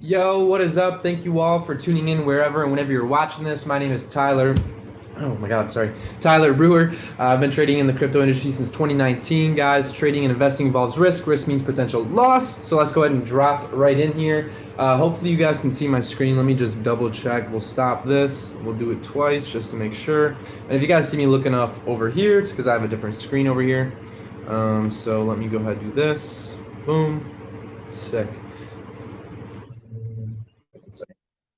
Yo, what is up? Thank you all for tuning in wherever and whenever you're watching this. My name is Tyler. Oh my God, sorry. Tyler Brewer. I've been trading in the crypto industry since 2019, guys. Trading and investing involves risk. Risk means potential loss. So let's go ahead and drop right in here. Hopefully you guys can see my screen. Let me just double check. We'll stop this. We'll do it twice just to make sure. And if you guys see me looking off over here, it's because I have a different screen over here. So let me go ahead and do this. Boom. Sick.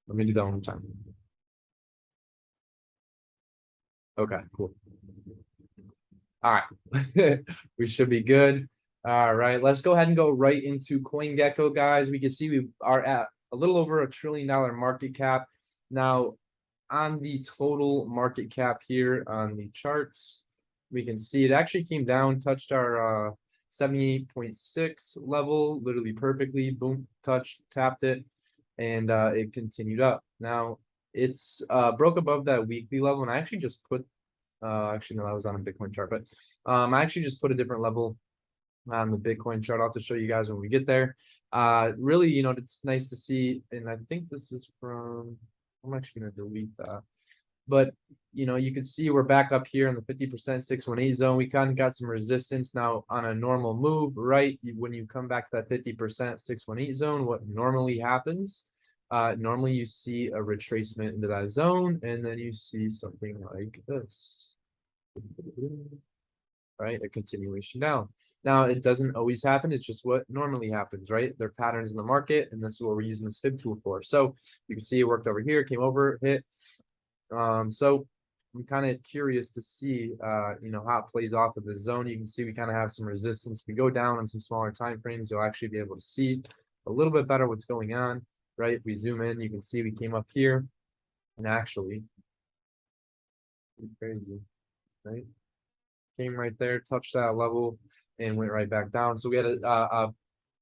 Let me do that one more time. Okay, cool. All right. We should be good. All right, let's go ahead and go right into CoinGecko, guys. We can see we are at a little over $1 trillion market cap. Now, on the total market cap here on the charts, we can see it actually came down, touched our 78.6 level, literally perfectly. Boom, touched, tapped it, and it continued up. Now, it's broke above that weekly level, and I actually just put actually, no, that was on a Bitcoin chart, but I actually just put a different level on the Bitcoin chart. I'll have to show you guys when we get there. Really, it's nice to see, and I think this is from, I'm actually going to delete that. But, you can see we're back up here in the 50% 618 zone. We kind of got some resistance now on a normal move, right? When you come back to that 50% 618 zone, what normally happens? Normally you see a retracement into that zone, and then you see something like this. Right, a continuation down. Now it doesn't always happen, it's just what normally happens, right? There are patterns in the market, and this is what we're using this fib tool for. So you can see it worked over here, came over, hit. So I'm kind of curious to see how it plays off of the zone. You can see we kind of have some resistance. If we go down on some smaller time frames, you'll actually be able to see a little bit better what's going on, right? If we zoom in, you can see we came up here, and actually crazy, right? Came right there, touched that level, and went right back down. So we had a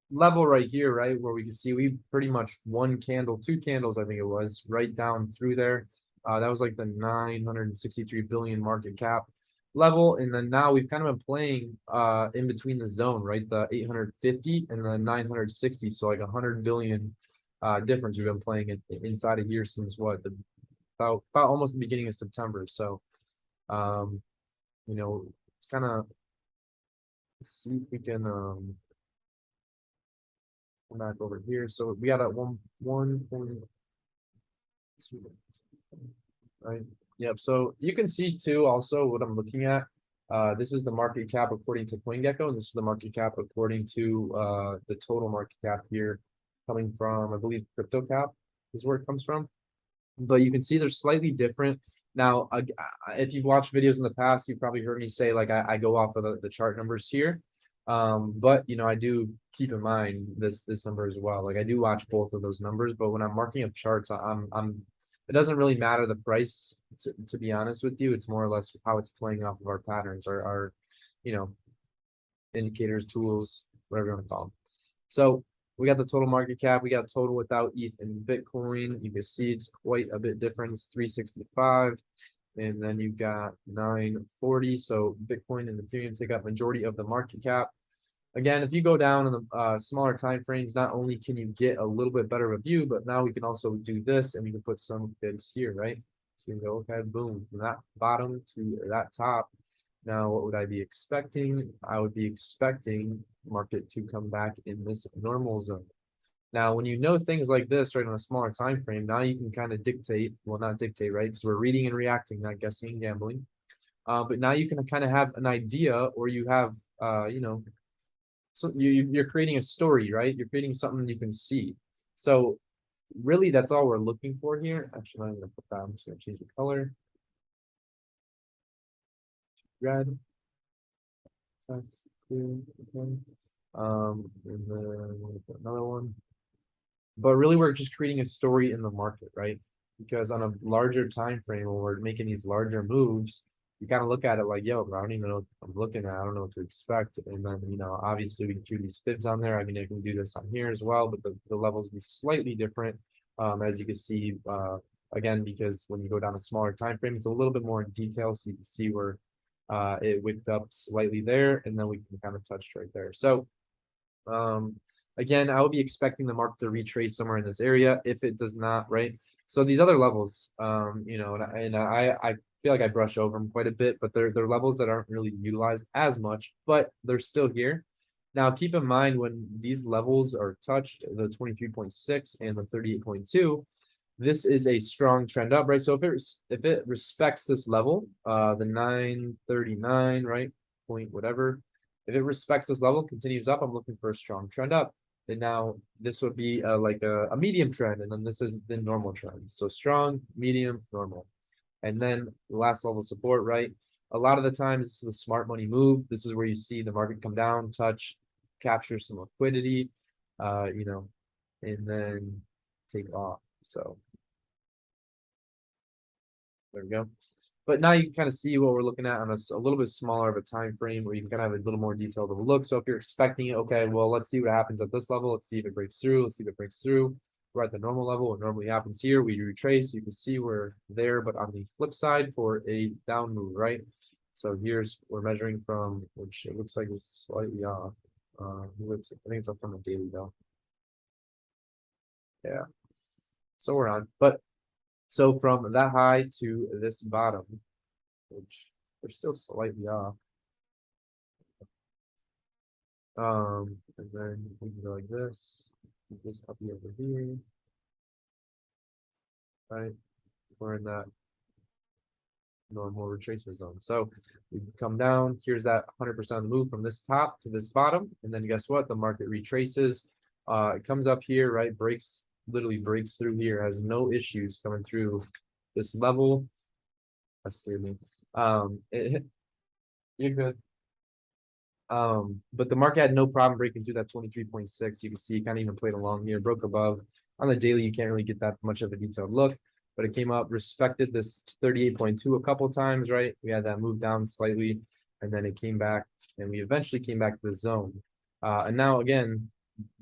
level right here, right, where we can see we pretty much one candle, two candles, I think it was, right down through there. That was like the 963 billion market cap level. And then now we've kind of been playing in between the zone, right, the 850 and the 960. So like 100 billion difference. We've been playing it inside of here since what, about almost the beginning of September. So it's kind of see if we can come back over here. So we got at one point, right? Yep. So you can see too also what I'm looking at. This is the market cap according to CoinGecko, and this is the market cap according to the total market cap here coming from, I believe, CryptoCap is where it comes from. But you can see they're slightly different. Now, if you've watched videos in the past, you've probably heard me say, like, I go off of the chart numbers here. But I do keep in mind this number as well. Like I do watch both of those numbers, but when I'm marking up charts, it doesn't really matter the price to be honest with you. It's more or less how it's playing off of our patterns, our indicators, tools, whatever you want to call them. So we got the total market cap, we got total without ETH and Bitcoin. You can see it's quite a bit different. It's 365. And then you've got 940. So Bitcoin and Ethereum take up majority of the market cap. Again, if you go down in the smaller time frames, not only can you get a little bit better of a view, but now we can also do this, and we can put some bids here, right? So you can go, okay, boom, from that bottom to that top. Now, what would I be expecting? I would be expecting market to come back in this normal zone. Now, when you know things like this, right, on a smaller time frame, now you can kind of dictate, well, not dictate, right, because we're reading and reacting, not guessing and gambling. But now you can kind of have an idea, or you have, so you're creating a story, right? You're creating something you can see. So really, that's all we're looking for here. Actually, I'm going to put that, I'm just going to change the color. Red. Text, clear, okay. And then we'll put another one. But really, we're just creating a story in the market, right? Because on a larger time frame, when we're making these larger moves, you kind of look at it like, yo, bro, I don't even know what I'm looking at. I don't know what to expect. And then, obviously we can do these fibs on there. I mean, I can do this on here as well, but the levels will be slightly different. As you can see, again, because when you go down a smaller time frame, it's a little bit more in detail. So you can see where it wicked up slightly there, and then we can kind of touch right there. So Again, I would be expecting the market to retrace somewhere in this area. If it does not, right? So these other levels, you know, I feel like I brush over them quite a bit, but they're levels that aren't really utilized as much, but they're still here. Now, keep in mind when these levels are touched, the 23.6 and the 38.2, this is a strong trend up, right? So if it respects this level, the 939, right, point whatever, if it respects this level, continues up, I'm looking for a strong trend up. And now this would be like a medium trend, and then this is the normal trend. So strong, medium, normal. And then the last level support, right? A lot of the times this is the smart money move. This is where you see the market come down, touch, capture some liquidity, you know, and then take off. So there we go. But now you can kind of see what we're looking at on a little bit smaller of a time frame where you can kind of have a little more detailed of a look. So if you're expecting it, okay, well, let's see what happens at this level. Let's see if it breaks through. Let's see if it breaks through. We're at the normal level. What normally happens here, we retrace. You can see we're there, but on the flip side for a down move, right? So we're measuring from, which it looks like is slightly off. I think it's up on the daily though. Yeah. So we're on, but so from that high to this bottom, which they're still slightly off. And then we can go like this puppy over here, right? We're in that normal retracement zone. So we come down, here's that 100% move from this top to this bottom. And then guess what? The market retraces. It comes up here, right? Literally breaks through here, has no issues coming through this level. That scared me. You're good. But the market had no problem breaking through that 23.6. You can see it kind of even played along here, broke above. On the daily, you can't really get that much of a detailed look, but it came up, respected this 38.2 a couple times, right? We had that move down slightly, and then it came back, and we eventually came back to the zone. And now again,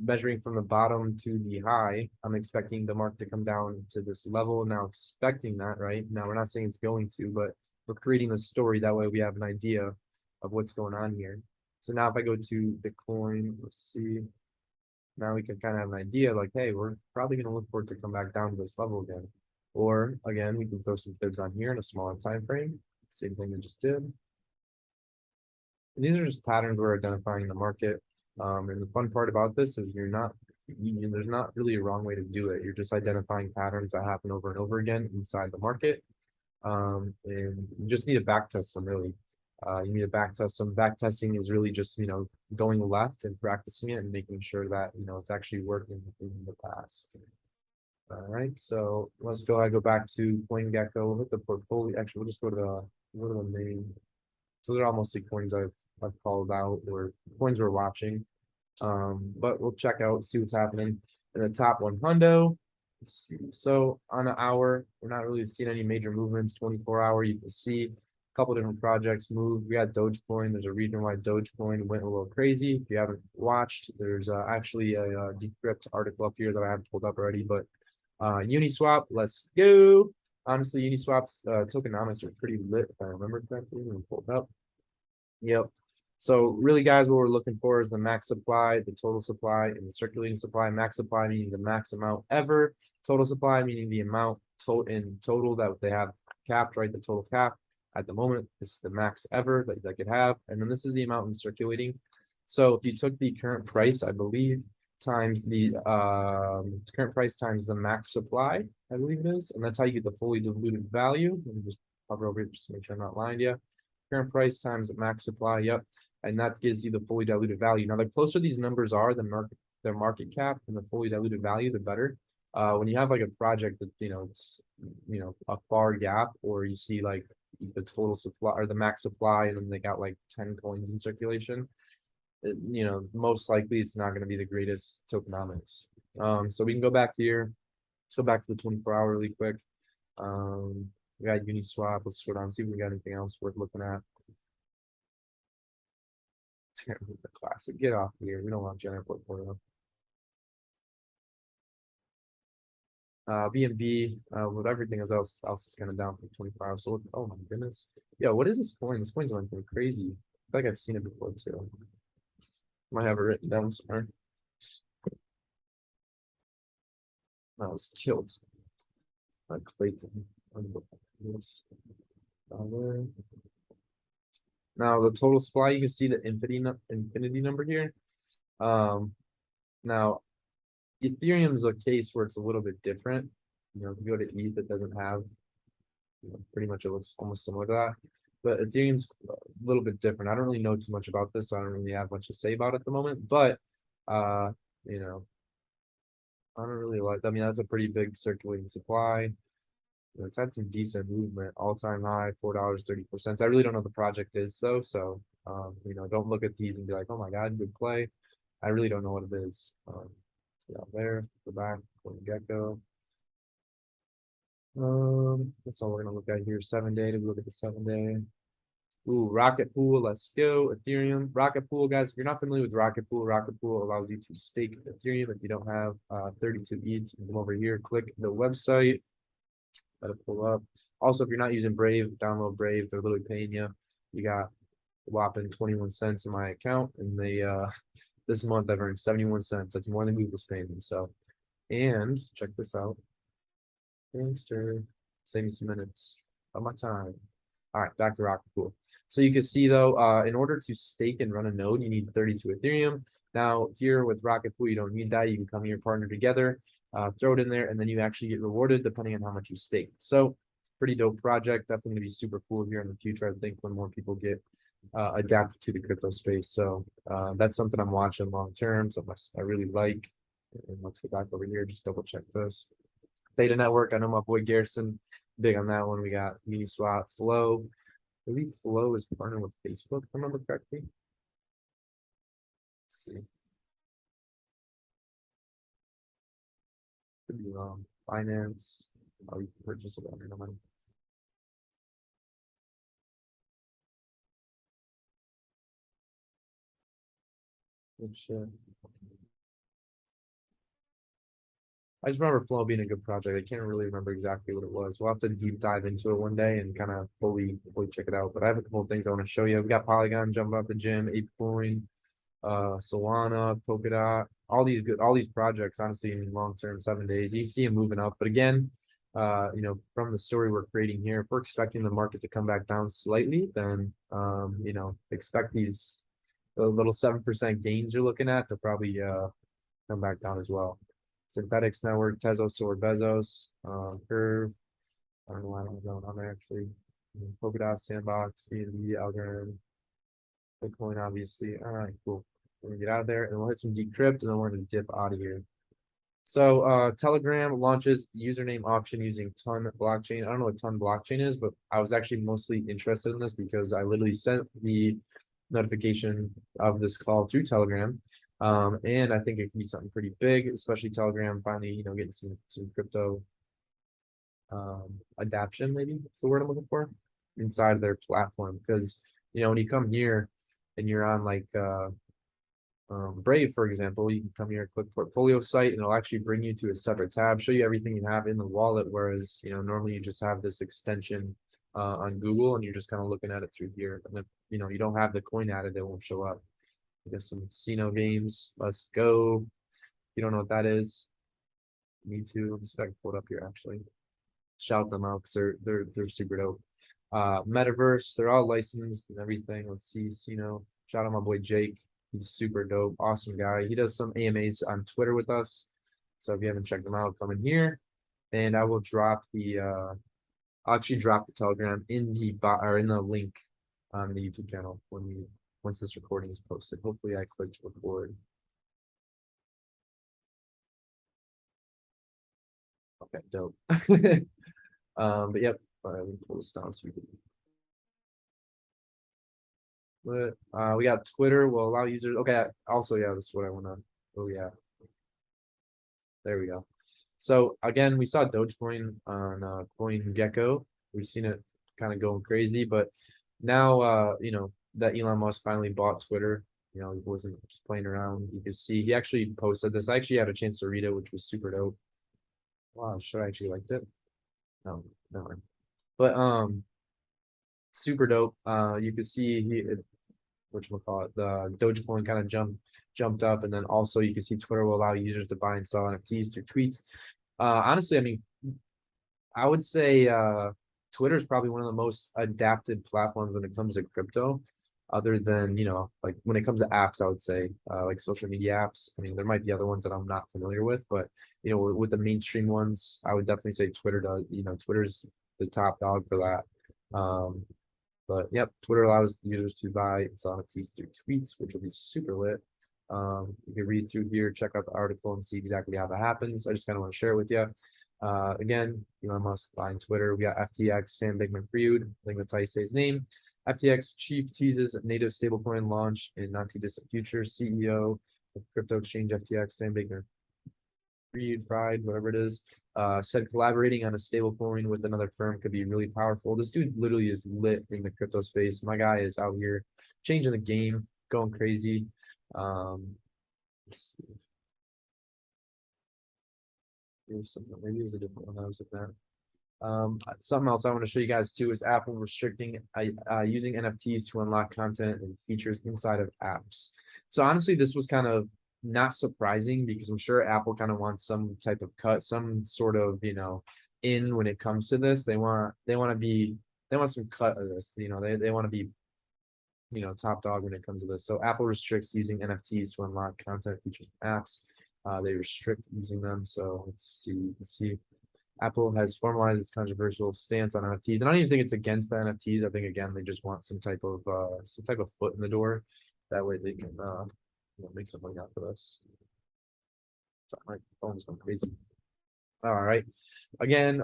measuring from the bottom to the high, I'm expecting the market to come down to this level. Now expecting that, right? Now we're not saying it's going to, but we're creating the story. That way we have an idea of what's going on here. So now if I go to the coin, let's see. Now we can kind of have an idea like, hey, we're probably going to look for it to come back down to this level again. Or again, we can throw some fibs on here in a smaller time frame. Same thing we just did. And these are just patterns we're identifying in the market. And the fun part about this is there's not really a wrong way to do it. You're just identifying patterns that happen over and over again inside the market. And you just need to back test them really. You need to back test them. Back testing is really just, going left and practicing it and making sure that, it's actually working in the past. All right, so let's go ahead, go back to CoinGecko, hit the portfolio. Actually, we'll just go to the main. So they're all mostly coins I've called out or coins we're watching. But we'll check out, see what's happening in the top 100. Let's see. So on an hour, we're not really seeing any major movements. 24-hour, you can see a couple different projects move. We got Dogecoin. There's a region-wide Dogecoin went a little crazy. If you haven't watched, there's actually a Decrypt article up here that I haven't pulled up already. But Uniswap, let's go. Honestly, Uniswap's tokenomics are pretty lit, if I remember correctly. When pulled up. Yep. So really, guys, what we're looking for is the max supply, the total supply, and the circulating supply. Max supply meaning the max amount ever. Total supply meaning the amount in total that they have capped, right? The total cap at the moment. This is the max ever that they could have, and then this is the amount in circulating. So if you took the current price, I believe, times the current price times the max supply, I believe it is, and that's how you get the fully diluted value. Let me just hover over here just to make sure I'm not lying to you. Current price times the max supply, yep, and that gives you the fully diluted value. Now, the closer these numbers are, their market cap and the fully diluted value, the better. When you have like a project that it's a far gap, or you see like the total supply or the max supply, and then they got like 10 coins in circulation, most likely it's not going to be the greatest tokenomics. So we can go back here. Let's go back to the 24-hour really quick. We got Uniswap. Let's scroll down and see if we got anything else worth looking at. The classic. Get off here. We don't want general portfolio. BNB, with everything else is kind of down for 24 hours. So, oh my goodness. Yeah, what is this coin? This coin's going crazy. I feel like I've seen it before too. Might have it written down somewhere. I was killed by Clayton. Now the total supply, you can see the infinity number here. Now Ethereum is a case where it's a little bit different. You know, if you go to ETH, it doesn't have, pretty much it looks almost similar to that. But Ethereum's a little bit different. I don't really know too much about this, so I don't really have much to say about it at the moment. But you know, I don't really like. I mean, that's a pretty big circulating supply. It's had some decent movement, all-time high, $4.34. I really don't know what the project is though, so don't look at these and be like, oh my god, good play. I really don't know what it is. Out there, go back, gecko. That's all we're gonna look at here. 7-day. We look at the 7-day. Ooh, Rocket Pool, let's go. Ethereum, Rocket Pool, guys. If you're not familiar with Rocket Pool allows you to stake Ethereum if you don't have 32 ETH. You can come over here, click the website. Let it pull up. Also, if you're not using Brave, download Brave. They're literally paying you. You got a whopping 21 cents in my account, and they this month I've earned 71 cents. That's more than Google's paying me. So, and check this out. Gangster, save me some minutes of my time. All right, back to Rocket Pool. So you can see though, in order to stake and run a node, you need 32 Ethereum. Now here with Rocket Pool, you don't need that. You can come here, partner together, throw it in there, and then you actually get rewarded depending on how much you stake. So pretty dope project. Definitely gonna be super cool here in the future. I think when more people get adapted to the crypto space. So that's something I'm watching long term. Something I really like. And let's get back over here. Just double check this. Theta Network. I know my boy Garrison big on that one. We got Uniswap, Flow. I believe Flow is partnered with Facebook, if I remember correctly. Let's see. Could be wrong. Finance. Oh, you can purchase it under no money. Good shit. I just remember Flow being a good project. I can't really remember exactly what it was. We'll have to deep dive into it one day and kind of fully check it out. But I have a couple of things I want to show you. We got Polygon jumping up the gym, ApeCoin, Solana, Polkadot, all these projects, honestly, in long term, 7 days, you see them moving up. But again, from the story we're creating here, if we're expecting the market to come back down slightly, then expect these little 7% gains you're looking at to probably come back down as well. Synthetics Network, Tezos to Bezos, Curve. I don't know why I'm going on there actually. Polkadot, Sandbox, BNB, Algorand, Bitcoin, obviously. All right, cool. We're gonna get out of there and we'll hit some Decrypt and then we're gonna dip out of here. So Telegram launches username auction using Ton blockchain. I don't know what Ton blockchain is, but I was actually mostly interested in this because I literally sent the notification of this call through Telegram. And I think it can be something pretty big, especially Telegram finally, getting some crypto adaption, maybe that's the word I'm looking for, inside of their platform. Because when you come here and you're on like Brave, for example, you can come here, click portfolio site, and it'll actually bring you to a separate tab, show you everything you have in the wallet. Whereas normally you just have this extension on Google and you're just kind of looking at it through here. And if you don't have the coin added, it won't show up. We got some Sino games. Let's go. You don't know what that is? Me too. Let's see if I can pull it up here actually. Shout them out because they're super dope. Metaverse, they're all licensed and everything. Let's see, Sino. Shout out my boy Jake. He's super dope, awesome guy. He does some AMAs on Twitter with us. So if you haven't checked them out, come in here. And I will drop I'll actually drop the Telegram in the link on the YouTube channel once this recording is posted. Hopefully I clicked record. Okay, dope. But yep, let me pull this down so we can. But we got Twitter will allow users. Okay, also yeah, this is what I want to. Oh yeah, there we go. So again, we saw Dogecoin on CoinGecko. We've seen it kind of going crazy, but now that Elon Musk finally bought Twitter, he wasn't just playing around. You could see he actually posted this. I actually had a chance to read it, which was super dope. Wow, sure, I actually liked it. No, no, but super dope. You could see whatchamacallit, the Dogecoin kind of jumped up, and then also you can see Twitter will allow users to buy and sell NFTs through tweets. Honestly, I mean, I would say Twitter is probably one of the most adapted platforms when it comes to crypto, other than, like when it comes to apps, I would say like social media apps. I mean, there might be other ones that I'm not familiar with, but with the mainstream ones, I would definitely say Twitter does. Twitter's the top dog for that. But yep, Twitter allows users to buy and sell NFTs through tweets, which will be super lit. You can read through here, check out the article, and see exactly how that happens. I just kind of want to share it with you. Again, Elon Musk buying Twitter. We got FTX, Sam Bankman-Fried. I think that's how you say his name. FTX chief teases native stablecoin launch in not too distant future. CEO of crypto exchange FTX, Sam Bankman-Fried, whatever it is, said collaborating on a stablecoin with another firm could be really powerful. This dude literally is lit in the crypto space. My guy is out here changing the game, going crazy. Let's see. Here's something. Maybe it was a different one I was looking at. Something else I want to show you guys too is Apple restricting using NFTs to unlock content and features inside of apps. So honestly, this was kind of not surprising because I'm sure Apple kind of wants some type of cut, some sort of, in when it comes to this. They want some cut of this. They want to be, top dog when it comes to this. So Apple restricts using NFTs to unlock content features in apps. They restrict using them. So let's see. Apple has formalized its controversial stance on NFTs, and I don't even think it's against the NFTs. I think again they just want some type of foot in the door. That way they can make some money out of this. Sorry, my phone's going crazy. All right, again,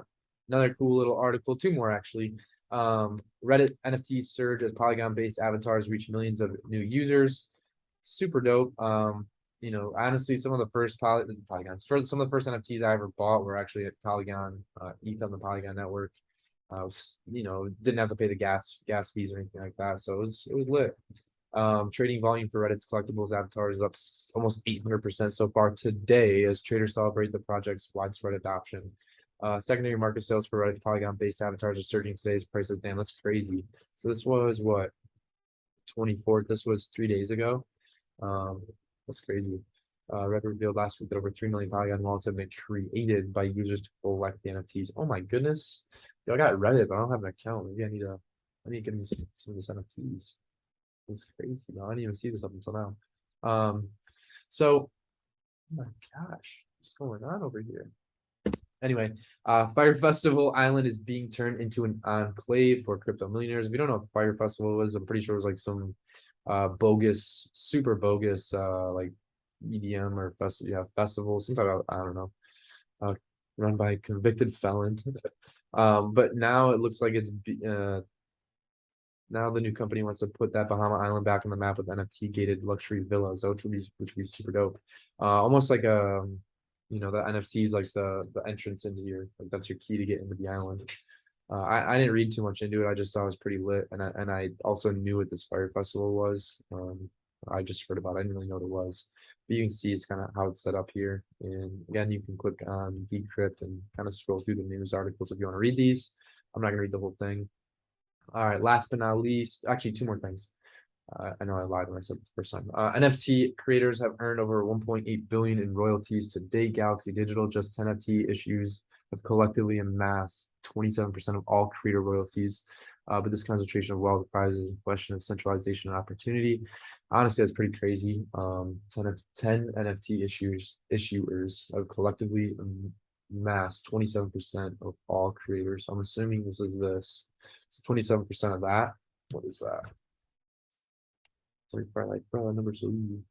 another cool little article. Two more actually. Reddit NFTs surge as Polygon-based avatars reach millions of new users. Super dope. Honestly, some of the first polygons for some of the first NFTs I ever bought were actually at Polygon, ETH on the Polygon network. Didn't have to pay the gas fees or anything like that, so it was lit. Trading volume for Reddit's collectibles avatars is up almost 800% so far today as traders celebrate the project's widespread adoption. Secondary market sales for Reddit's Polygon-based avatars are surging today's prices. Damn, that's crazy. So this was what, 24th? This was 3 days ago. That's crazy. Reddit revealed last week that over 3 million Polygon wallets have been created by users to collect the NFTs. Oh my goodness. Yo, I got Reddit, but I don't have an account. Maybe I need to get me some of these NFTs. It's crazy. No, I didn't even see this up until now. So, oh my gosh, what's going on over here? Anyway, Fire Festival Island is being turned into an enclave for crypto millionaires. If you don't know what Fire Festival was, I'm pretty sure it was like some bogus, super bogus, like EDM or festival, some type of, I don't know, run by a convicted felon. But now it looks like it's now the new company wants to put that Bahama Island back on the map with NFT gated luxury villas, which would be super dope. Almost like the NFTs, like the entrance into like that's your key to get into the island. I didn't read too much into it. I just thought it was pretty lit, and I also knew what this Fire Festival was. I just heard about it. I didn't really know what it was. But you can see it's kind of how it's set up here. And again, you can click on Decrypt and kind of scroll through the news articles if you want to read these. I'm not going to read the whole thing. All right, last but not least, actually two more things. I know I lied when I said the first time. NFT creators have earned over 1.8 billion in royalties to date. Galaxy Digital, just NFT issues have collectively amassed 27% of all creator royalties. But this concentration of wealth raises a question of centralization and opportunity. Honestly, that's pretty crazy. 10 NFT issuers have collectively amassed 27% of all creators. I'm assuming this is this. It's 27% of that. What is that? Sorry, like, bro, that number's so easy.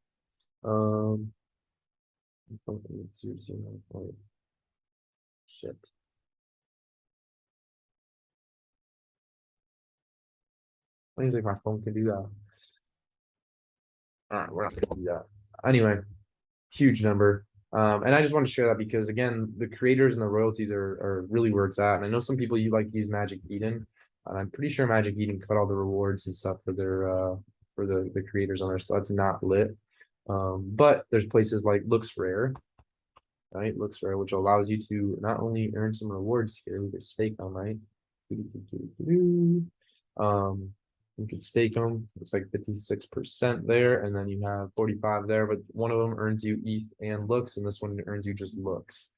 Shit. I don't think my phone can do that. All right, we're not gonna do that. Anyway, huge number. And I just want to share that because again, the creators and the royalties are really where it's at. And I know some people you like to use Magic Eden, and I'm pretty sure Magic Eden cut all the rewards and stuff for their for the creators on there, so that's not lit. But there's places like Looks Rare, right? Looks Rare, which allows you to not only earn some rewards here, we get stake on, right? You can stake them. Looks like 56% there, and then you have 45 there, but one of them earns you ETH and looks, and this one earns you just looks.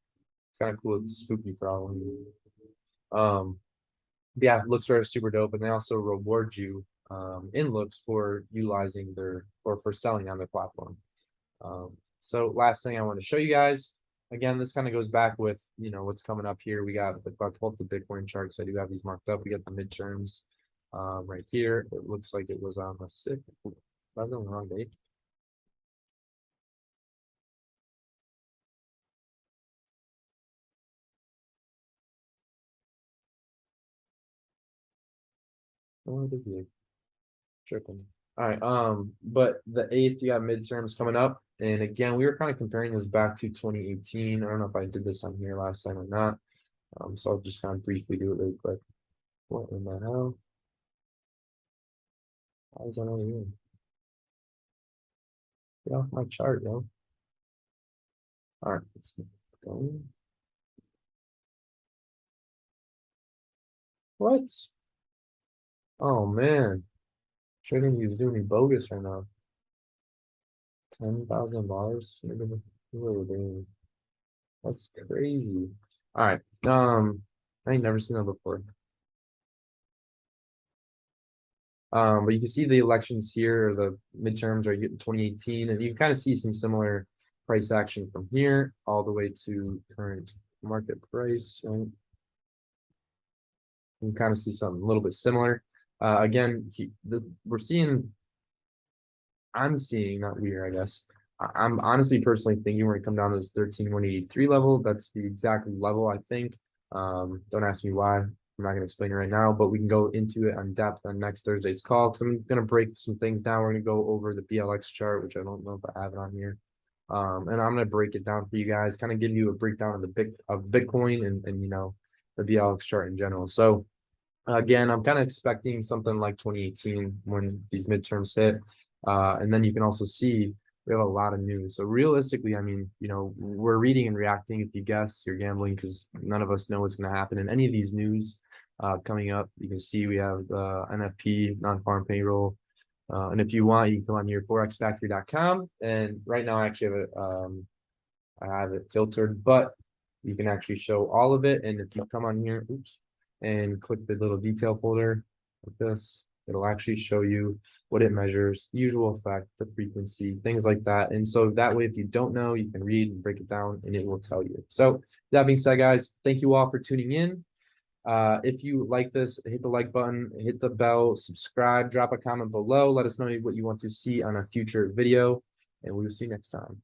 kind of cool. It's spooky for Halloween. Yeah, looks are super dope, and they also reward you in looks for utilizing their or for selling on their platform. So last thing I want to show you guys, again, this kind of goes back with what's coming up here. We got both the Bitcoin charts. I do have these marked up. We got the midterms right here. It looks like it was on the 6th. I was on the wrong date. Oh, it is the 8th. Tripping. All right. But the 8th, you got midterms coming up. And again, we were kind of comparing this back to 2018. I don't know if I did this on here last time or not. So I'll just kind of briefly do it really quick. What in the hell? How is that not even? Get off my chart, yo. All right, let's go. What? Oh man, trading you is doing me bogus right now. $10,000. That's crazy. All right. I ain't never seen that before. But you can see the elections here, the midterms are 2018, and you can kind of see some similar price action from here all the way to current market price, right? You can kind of see something a little bit similar. Again, I'm seeing, not weird, I guess. I'm honestly personally thinking we're gonna come down to this 13,183 level. That's the exact level, I think. Don't ask me why. I'm not gonna explain it right now, but we can go into it on depth on next Thursday's call because I'm gonna break some things down. We're gonna go over the BLX chart, which I don't know if I have it on here. And I'm gonna break it down for you guys, kind of give you a breakdown of Bitcoin and the BLX chart in general. So again, I'm kind of expecting something like 2018 when these midterms hit. And then you can also see we have a lot of news. So realistically, I mean, we're reading and reacting. If you guess, you're gambling because none of us know what's going to happen in any of these news coming up. You can see we have NFP, non-farm payroll. And if you want, you can come on here, forexfactory.com. And right now I actually I have it filtered, but you can actually show all of it. And if you come on here, and click the little detail folder like this, it'll actually show you what it measures, usual effect, the frequency, things like that. And so that way, if you don't know, you can read and break it down and it will tell you. So that being said, guys, thank you all for tuning in. If you like this, hit the like button, hit the bell, subscribe, drop a comment below. Let us know what you want to see on a future video, and we will see you next time.